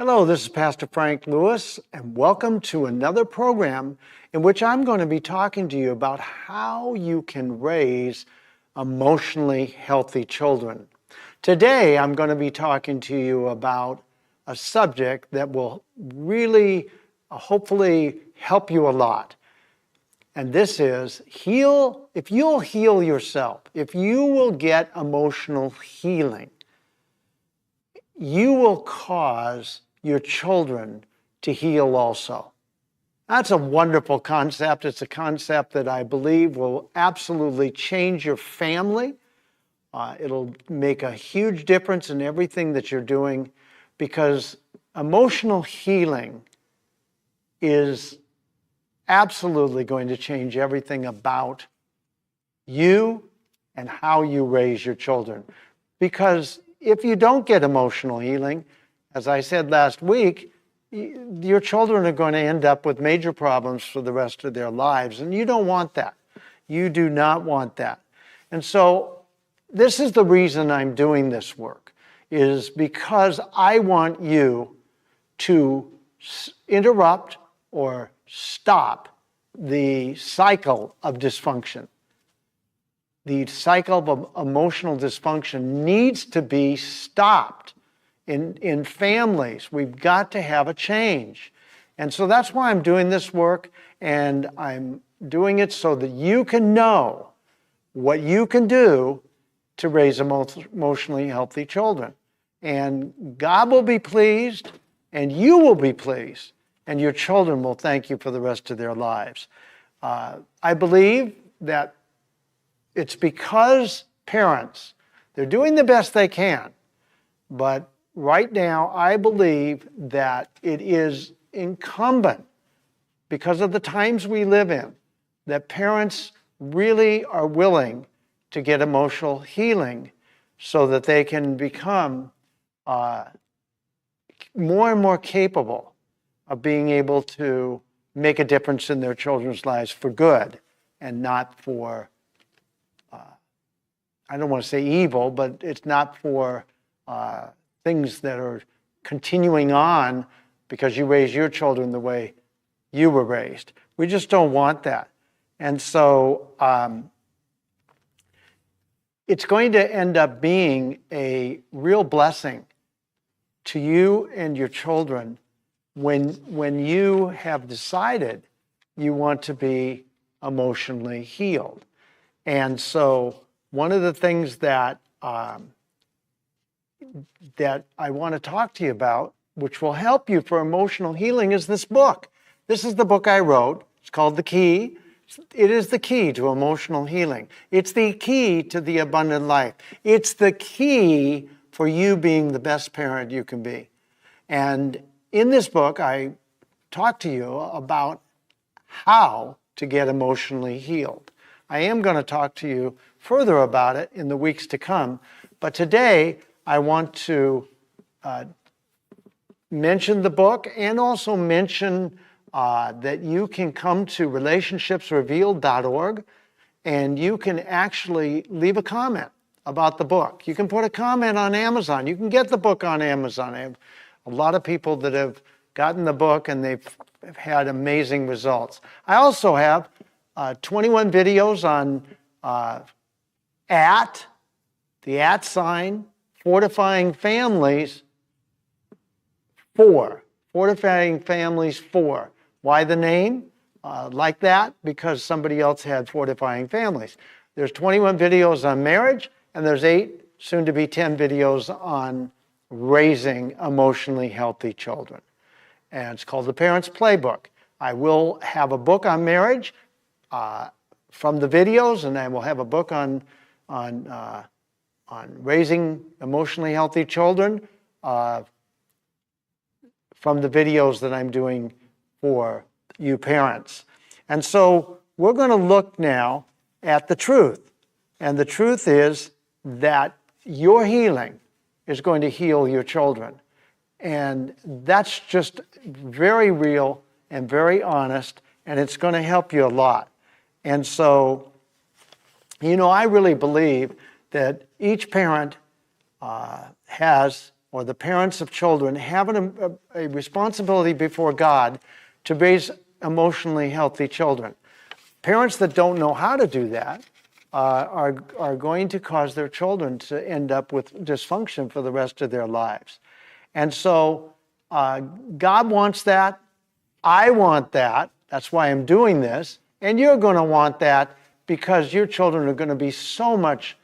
Hello, this is Pastor Frank Lewis, and welcome to another program in which I'm going to be talking to you about how you can raise emotionally healthy children. Today, I'm going to be talking to you about a subject that will really, hopefully, help you a lot. And this is if you'll heal yourself, if you will get emotional healing, you will cause your children to heal also. That's a wonderful concept. It's a concept that I believe will absolutely change your family. It'll make a huge difference in everything that you're doing because emotional healing is absolutely going to change everything about you and how you raise your children. Because if you don't get emotional healing, as I said last week, your children are going to end up with major problems for the rest of their lives, and you don't want that. You do not want that. And so this is the reason I'm doing this work, is because I want you to interrupt or stop the cycle of dysfunction. The cycle of emotional dysfunction needs to be stopped. In families, we've got to have a change. And so that's why I'm doing this work, and I'm doing it so that you can know what you can do to raise emotionally healthy children. And God will be pleased, and you will be pleased, and your children will thank you for the rest of their lives. I believe that it's because parents, they're doing the best they can, but right now, I believe that it is incumbent, because of the times we live in, that parents really are willing to get emotional healing so that they can become more and more capable of being able to make a difference in their children's lives for good and not for, I don't want to say evil, but it's not for things that are continuing on because you raise your children the way you were raised. We just don't want that. And so it's going to end up being a real blessing to you and your children when you have decided you want to be emotionally healed. And so one of the things that I want to talk to you about, which will help you for emotional healing, is this book. This is the book I wrote. It's called The Key. It is the key to emotional healing. It's the key to the abundant life. It's the key for you being the best parent you can be. And in this book, I talk to you about how to get emotionally healed. I am going to talk to you further about it in the weeks to come, but today I want to mention the book and also mention that you can come to relationshipsrevealed.org and you can actually leave a comment about the book. You can put a comment on Amazon. You can get the book on Amazon. I have a lot of people that have gotten the book and they've had amazing results. I also have 21 videos on the @ sign, Fortifying Families 4. Fortifying Families 4. Why the name? Like that? Because somebody else had Fortifying Families. There's 21 videos on marriage, and there's 8, soon to be 10 videos on raising emotionally healthy children. And it's called The Parent's Playbook. I will have a book on marriage from the videos, and I will have a book on raising emotionally healthy children from the videos that I'm doing for you parents. And so we're going to look now at the truth. And the truth is that your healing is going to heal your children. And that's just very real and very honest, and it's going to help you a lot. And so, I really believe that each parent has or the parents of children have a responsibility before God to raise emotionally healthy children. Parents that don't know how to do that are going to cause their children to end up with dysfunction for the rest of their lives. And so God wants that. I want that. That's why I'm doing this. And you're going to want that because your children are going to be so much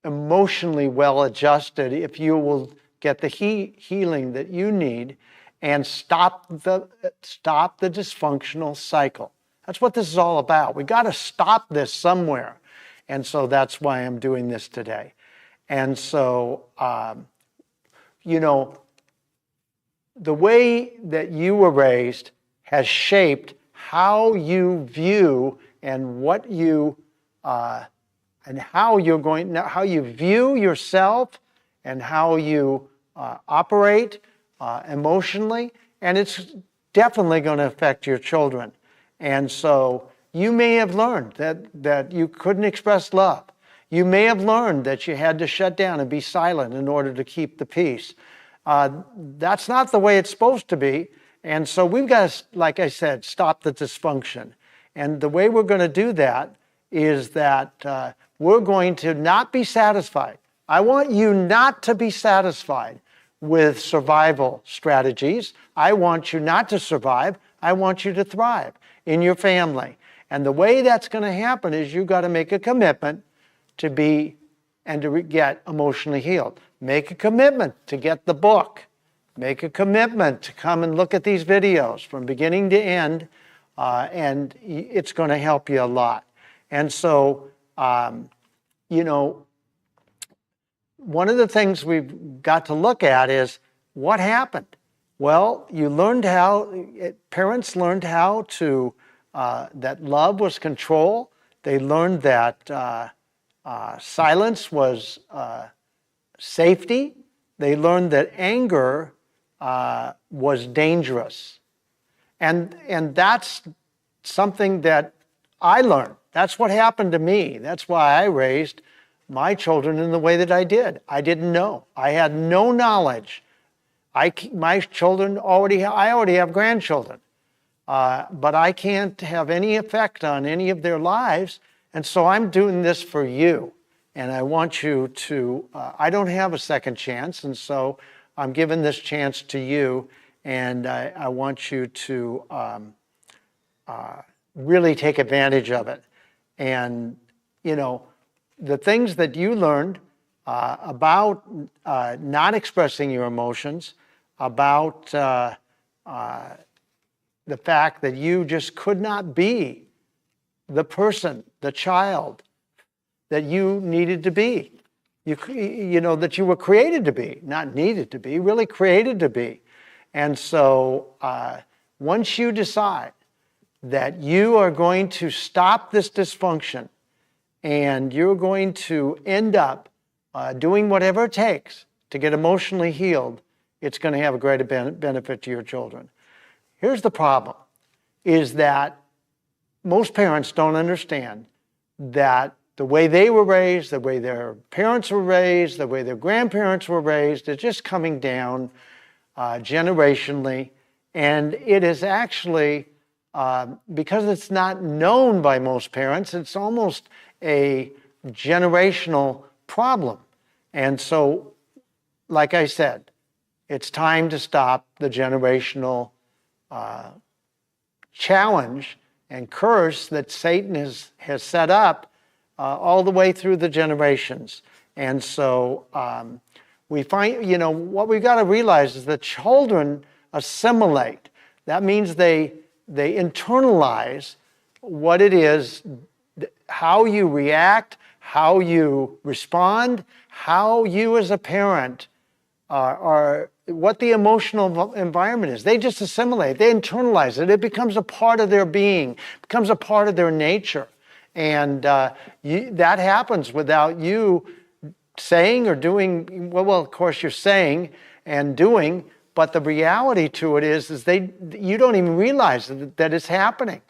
emotionally well adjusted if you will get the healing that you need and stop the dysfunctional cycle. That's what this is all about. We got to stop this somewhere. And so that's why I'm doing this today. And so, the way that you were raised has shaped how you view and what you and how you view yourself and how you operate emotionally, and it's definitely going to affect your children. And so you may have learned that you couldn't express love. You may have learned that you had to shut down and be silent in order to keep the peace. That's not the way it's supposed to be. And so we've got to, like I said, stop the dysfunction. And the way we're going to do that is that we're going to not be satisfied. I want you not to be satisfied with survival strategies. I want you not to survive. I want you to thrive in your family. And the way that's going to happen is you've got to make a commitment to be and to get emotionally healed. Make a commitment to get the book. Make a commitment to come and look at these videos from beginning to end, and it's going to help you a lot. And so, one of the things we've got to look at is what happened. Well, parents learned how to, that love was control. They learned that silence was safety. They learned that anger was dangerous. And that's something that I learned. That's what happened to me. That's why I raised my children in the way that I did. I didn't know. I had no knowledge. My children I already have grandchildren, but I can't have any effect on any of their lives. And so I'm doing this for you. And I want you to, I don't have a second chance. And so I'm giving this chance to you. And I want you to really take advantage of it. And, the things that you learned about not expressing your emotions, about the fact that you just could not be the person, the child that you needed to be. That you were created to be, not needed to be, really created to be. And so once you decide that you are going to stop this dysfunction and you're going to end up doing whatever it takes to get emotionally healed, it's going to have a greater benefit to your children. Here's the problem, is that most parents don't understand that the way they were raised, the way their parents were raised, the way their grandparents were raised, is just coming down generationally. And it is actually, because it's not known by most parents, it's almost a generational problem. And so, like I said, it's time to stop the generational challenge and curse that Satan has set up all the way through the generations. And so we find, what we've got to realize is that children assimilate. That means they internalize what it is, how you react, how you respond, how you as a parent are, what the emotional environment is. They just assimilate, they internalize it. It becomes a part of their being, becomes a part of their nature. And that happens without you saying or doing, well, of course you're saying and doing, but the reality to it is you don't even realize that it's happening.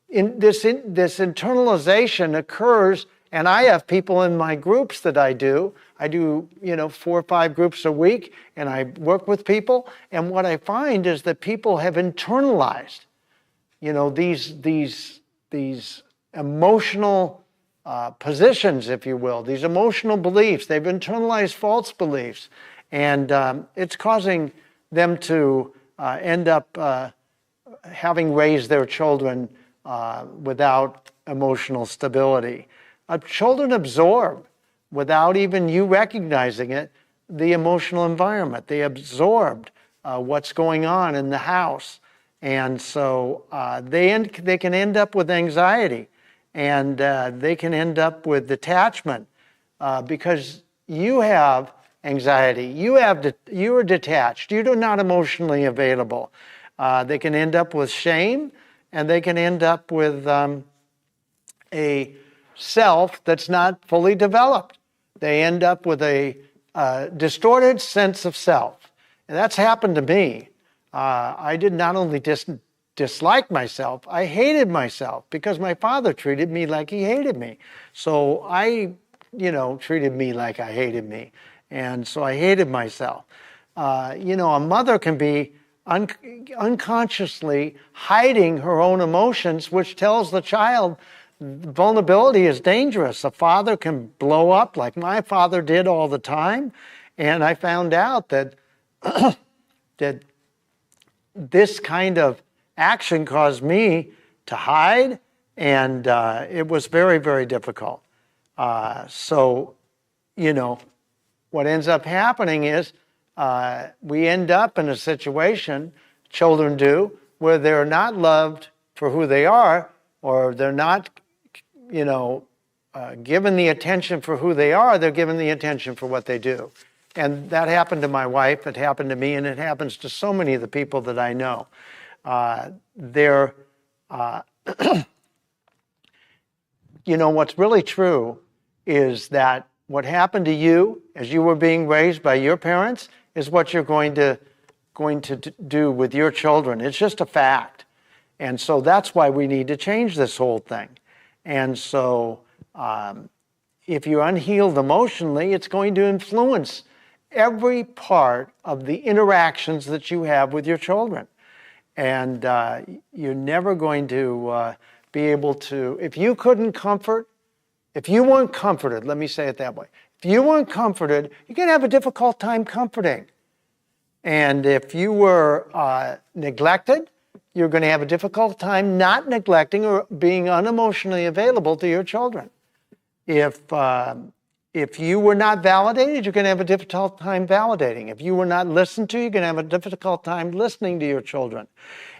This internalization occurs And I have people in my groups that I do. I do, 4 or 5 groups a week, and I work with people. And what I find is that people have internalized, these emotional positions, if you will, these emotional beliefs. They've internalized false beliefs, and it's causing them to end up having raised their children without emotional stability. Children absorb, without even you recognizing it, the emotional environment. They absorbed what's going on in the house. And so they can end up with anxiety, and they can end up with detachment because you have anxiety. You are detached. You're not emotionally available. They can end up with shame, and they can end up with a self that's not fully developed. They end up with a distorted sense of self. And that's happened to me. I did not only dislike myself, I hated myself because my father treated me like he hated me. So I, treated me like I hated me. And so I hated myself. A mother can be unconsciously hiding her own emotions, which tells the child vulnerability is dangerous. A father can blow up like my father did all the time. And I found out that, that this kind of action caused me to hide, and it was very, very difficult. So, what ends up happening is we end up in a situation, children do, where they're not loved for who they are, or they're not, given the attention for who they are, they're given the attention for what they do. And that happened to my wife, it happened to me, and it happens to so many of the people that I know. What's really true is that what happened to you as you were being raised by your parents is what you're going to do with your children. It's just a fact. And so that's why we need to change this whole thing. And so if you're unhealed emotionally, it's going to influence every part of the interactions that you have with your children. And you're never going to be able to, if you weren't comforted, let me say it that way. If you weren't comforted, you're going to have a difficult time comforting. And if you were neglected, you're going to have a difficult time not neglecting or being unemotionally available to your children. If you were not validated, you're going to have a difficult time validating. If you were not listened to, you're going to have a difficult time listening to your children.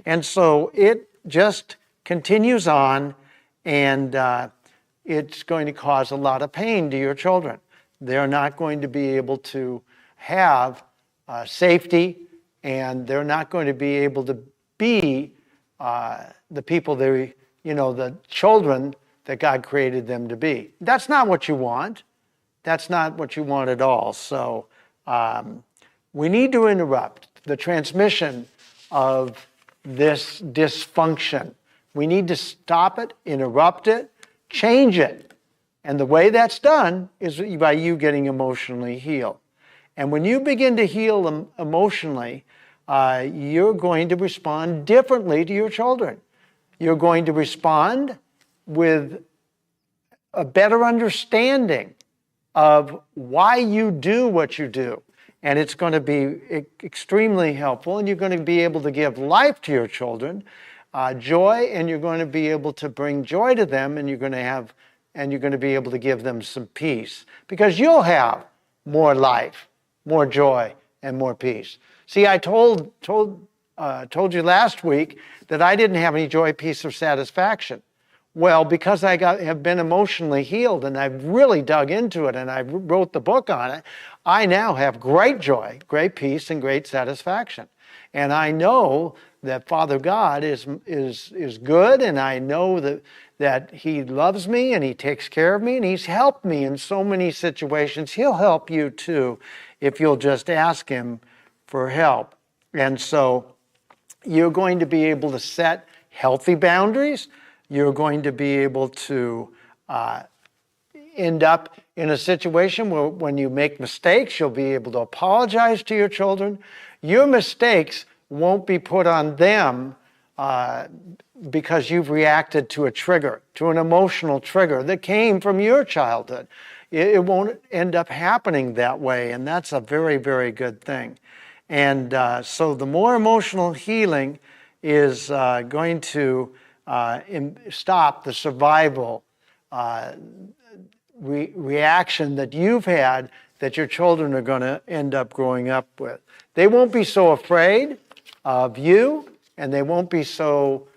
And so it just continues on, and it's going to cause a lot of pain to your children. They're not going to be able to have safety, and they're not going to be able to be the people the children that God created them to be. That's not what you want. That's not what you want at all. So we need to interrupt the transmission of this dysfunction. We need to stop it, interrupt it, change it. And the way that's done is by you getting emotionally healed. And when you begin to heal emotionally, you're going to respond differently to your children. You're going to respond with a better understanding of why you do what you do. And it's going to be extremely helpful, and you're going to be able to give life to your children, joy, and you're going to be able to bring joy to them, and you're going to be able to give them some peace, because you'll have more life, more joy, and more peace. See, I told you last week that I didn't have any joy, peace, or satisfaction. Well, because I have been emotionally healed, and I've really dug into it, and I wrote the book on it, I now have great joy, great peace, and great satisfaction. And I know that Father God is good, and I know that He loves me, and He takes care of me, and He's helped me in so many situations. He'll help you too if you'll just ask Him for help. And so you're going to be able to set healthy boundaries. You're going to be able to end up in a situation where when you make mistakes, you'll be able to apologize to your children. Your mistakes won't be put on them because you've reacted to a trigger, to an emotional trigger that came from your childhood. It won't end up happening that way, and that's a very, very good thing. And so the more emotional healing is going to stop the survival reaction that you've had that your children are going to end up growing up with. They won't be so afraid of you, and they won't be so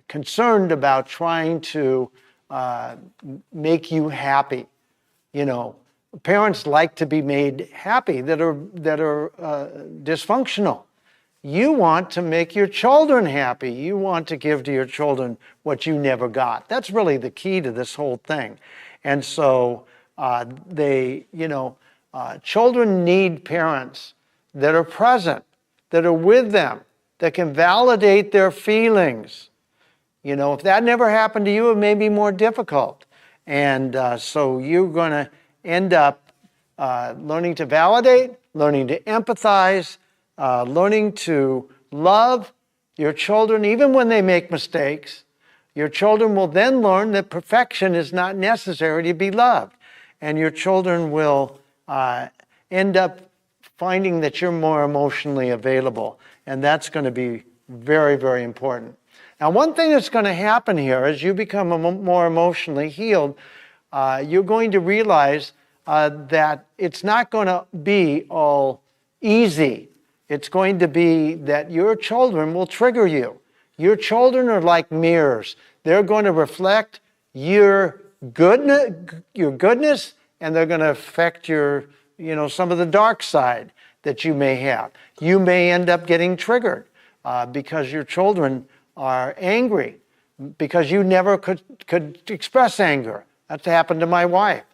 concerned about trying to make you happy. You know, parents like to be made happy that are dysfunctional. You want to make your children happy. You want to give to your children what you never got. That's really the key to this whole thing. And so children need parents that are present, that are with them, that can validate their feelings. You know, if that never happened to you, it may be more difficult. And so you're going to end up learning to validate, learning to empathize, learning to love your children even when they make mistakes. Your children will then learn that perfection is not necessary to be loved. And your children will end up finding that you're more emotionally available. And that's going to be very, very important. Now, one thing that's going to happen here as you become more emotionally healed, you're going to realize that it's not going to be all easy. It's going to be that your children will trigger you. Your children are like mirrors. They're going to reflect your goodness, and they're going to affect your, some of the dark side that you may have. You may end up getting triggered because your children are angry, because you never could express anger. That's happened to my wife.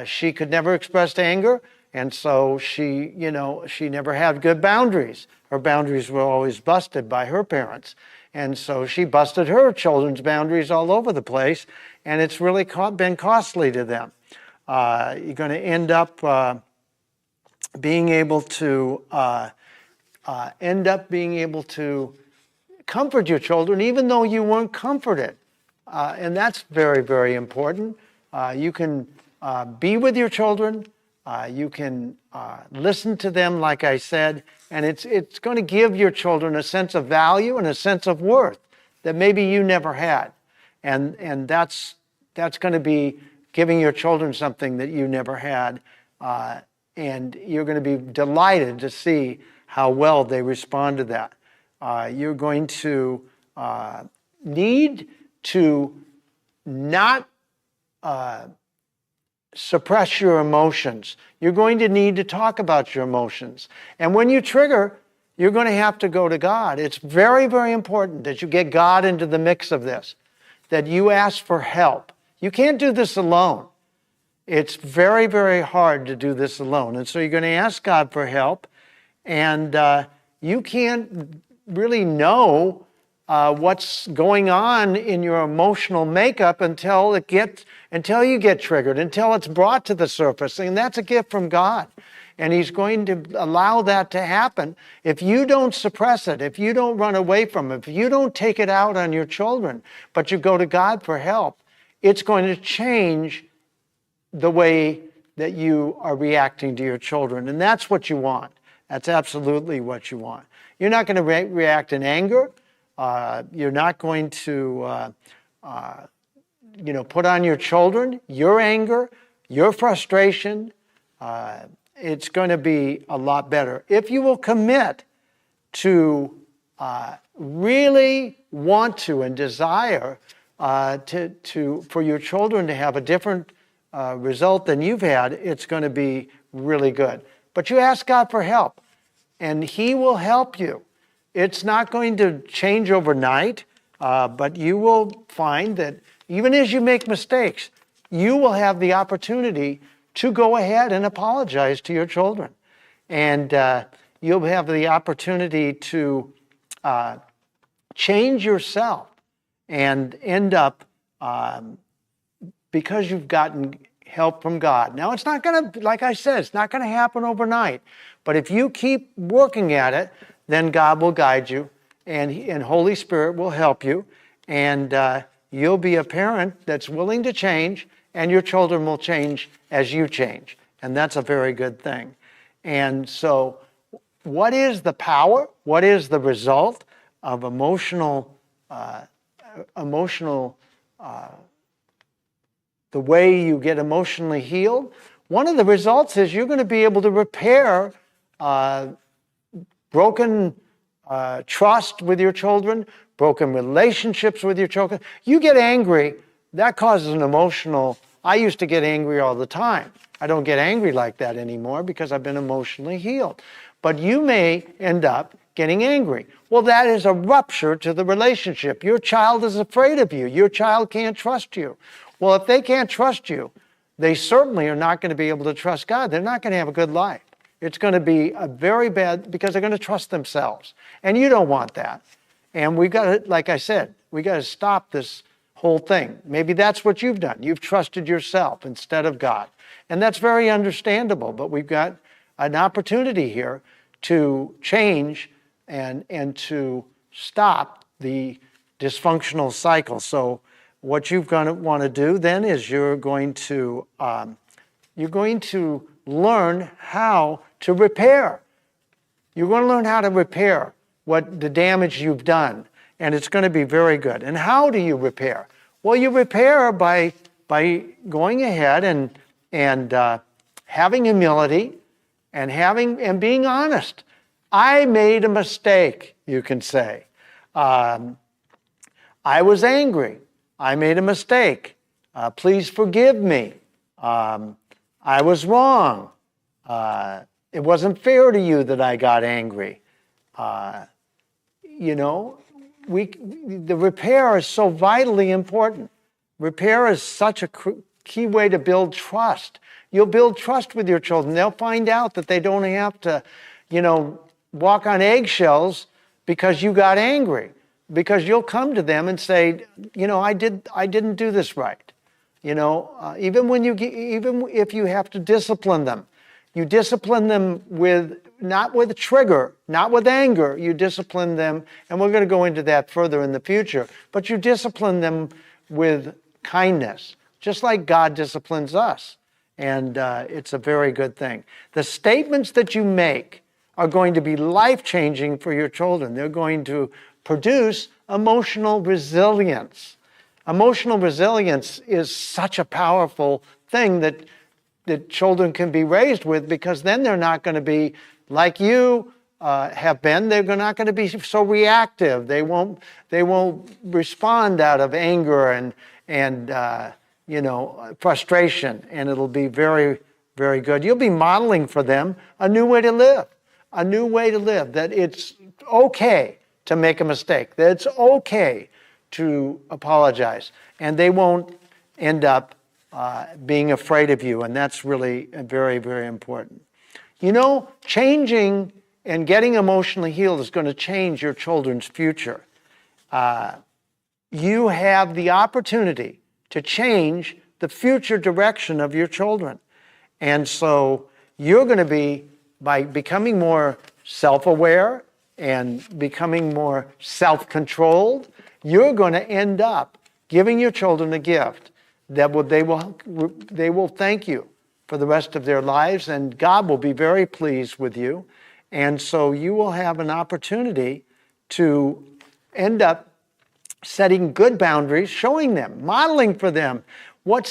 She could never express anger, and so she never had good boundaries. Her boundaries were always busted by her parents. And so she busted her children's boundaries all over the place, and it's really been costly to them. You're going to end up being able to comfort your children even though you weren't comforted. And that's very, very important. You can be with your children. You can listen to them, like I said, and it's going to give your children a sense of value and a sense of worth that maybe you never had. And that's going to be giving your children something that you never had. And you're going to be delighted to see how well they respond to that. You're going to need to not suppress your emotions. You're going to need to talk about your emotions. And when you trigger, you're going to have to go to God. It's very, very important that you get God into the mix of this, that you ask for help. You can't do this alone. It's very, very hard to do this alone. And so you're going to ask God for help, and you can't really know what's going on in your emotional makeup until you get triggered, until it's brought to the surface. And that's a gift from God. And He's going to allow that to happen. If you don't suppress it, if you don't run away from it, if you don't take it out on your children, but you go to God for help, it's going to change the way that you are reacting to your children. And that's what you want. That's absolutely what you want. You're not going to react in anger. You're not going to, put on your children your anger, your frustration. It's going to be a lot better. If you will commit to really want to and desire for your children to have a different result than you've had, it's going to be really good. But you ask God for help, and He will help you. It's not going to change overnight, but you will find that even as you make mistakes, you will have the opportunity to go ahead and apologize to your children. And you'll have the opportunity to change yourself and end up because you've gotten help from God. Now, it's not going to, like I said, it's not going to happen overnight. But if you keep working at it, then God will guide you, and Holy Spirit will help you, and you'll be a parent that's willing to change, and your children will change as you change. And that's a very good thing. And so what is the power? What is the result of the way you get emotionally healed? One of the results is you're going to be able to repair broken trust with your children, broken relationships with your children. You get angry, that causes an emotional. I used to get angry all the time. I don't get angry like that anymore because I've been emotionally healed. But you may end up getting angry. Well, that is a rupture to the relationship. Your child is afraid of you. Your child can't trust you. Well, if they can't trust you, they certainly are not going to be able to trust God. They're not going to have a good life. It's going to be a very bad, because they're going to trust themselves. And you don't want that. And we've got to, like I said, we got to stop this whole thing. Maybe that's what you've done. You've trusted yourself instead of God. And that's very understandable, but we've got an opportunity here to change and to stop the dysfunctional cycle. So what you're going to want to do then is you're going to learn how to repair. You're going to learn how to repair what the damage you've done, and it's going to be very good. And how do you repair? Well, you repair by going ahead and having humility and being honest. I made a mistake, you can say. I was angry. I made a mistake. Please forgive me. I was wrong. It wasn't fair to you that I got angry. The repair is so vitally important. Repair is such a key way to build trust. You'll build trust with your children. They'll find out that they don't have to, walk on eggshells because you got angry. Because you'll come to them and say, I didn't do this right. Even if you have to discipline them, you discipline them not with a trigger, not with anger. You discipline them, and we're going to go into that further in the future. But you discipline them with kindness, just like God disciplines us. And it's a very good thing. The statements that you make are going to be life-changing for your children. They're going to produce emotional resilience. Emotional resilience is such a powerful thing that children can be raised with, because then they're not going to be like you have been. They're not going to be so reactive. They won't respond out of anger and frustration, and it'll be very, very good. You'll be modeling for them a new way to live, that it's okay to make a mistake, that it's okay to apologize, and they won't end up being afraid of you, and that's really very, very important. Changing and getting emotionally healed is going to change your children's future. You have the opportunity to change the future direction of your children. And so you're going to be, by becoming more self-aware and becoming more self-controlled, you're going to end up giving your children a gift that they will thank you for the rest of their lives, and God will be very pleased with you. And so you will have an opportunity to end up setting good boundaries, showing them, modeling for them what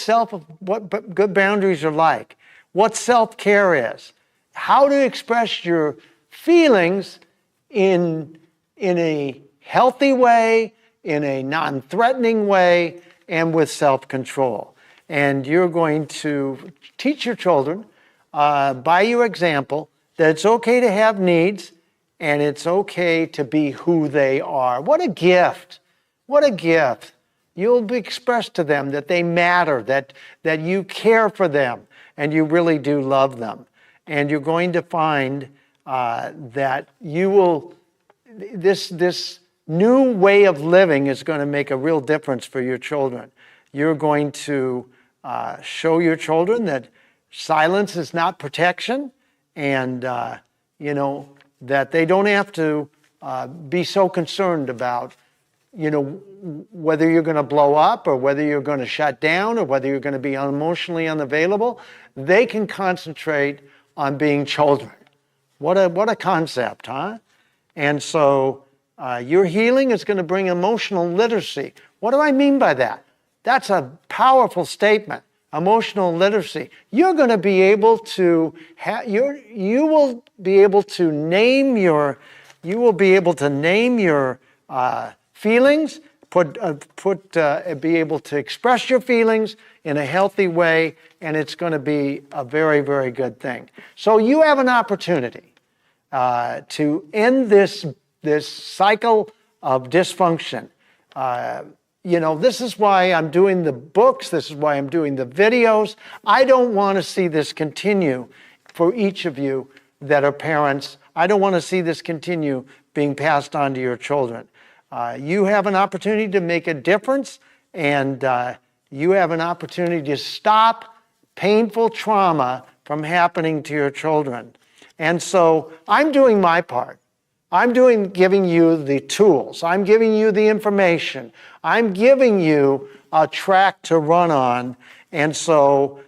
good boundaries are like, what self-care is, how to express your feelings in a healthy way, in a non-threatening way, and with self-control. And you're going to teach your children by your example that it's okay to have needs, and it's okay to be who they are. What a gift. What a gift. You'll be expressed to them that they matter, that you care for them, and you really do love them. And you're going to find that you will, this new way of living is going to make a real difference for your children. You're going to show your children that silence is not protection, and that they don't have to be so concerned about whether you're going to blow up or whether you're going to shut down or whether you're going to be emotionally unavailable. They can concentrate on being children. What a concept, huh? And so your healing is going to bring emotional literacy. What do I mean by that? That's a powerful statement. Emotional literacy. You're going to be able to you will be able to name your feelings, be able to express your feelings in a healthy way, and it's going to be a very, very good thing. So you have an opportunity to end this cycle of dysfunction. This is why I'm doing the books. This is why I'm doing the videos. I don't want to see this continue for each of you that are parents. I don't want to see this continue being passed on to your children. You have an opportunity to make a difference, and you have an opportunity to stop painful trauma from happening to your children. And so I'm doing my part. I'm giving you the tools. I'm giving you the information. I'm giving you a track to run on. And so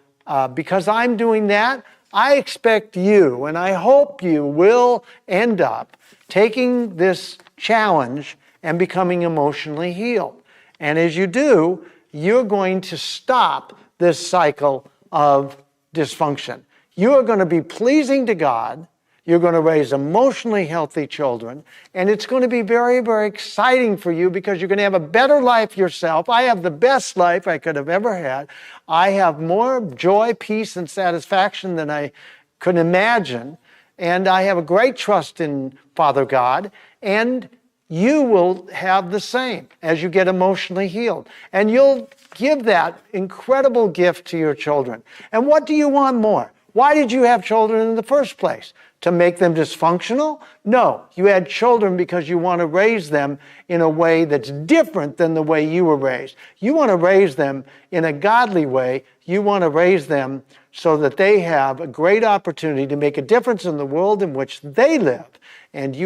because I'm doing that, I expect you, and I hope you will end up taking this challenge and becoming emotionally healed. And as you do, you're going to stop this cycle of dysfunction. You are going to be pleasing to God. You're going to raise emotionally healthy children, and it's going to be very, very exciting for you because you're going to have a better life yourself. I have the best life I could have ever had. I have more joy, peace, and satisfaction than I could imagine, and I have a great trust in Father God, and you will have the same as you get emotionally healed. And you'll give that incredible gift to your children. And what do you want more? Why did you have children in the first place? To make them dysfunctional? No, you had children because you want to raise them in a way that's different than the way you were raised. You want to raise them in a godly way. You want to raise them so that they have a great opportunity to make a difference in the world in which they live. And you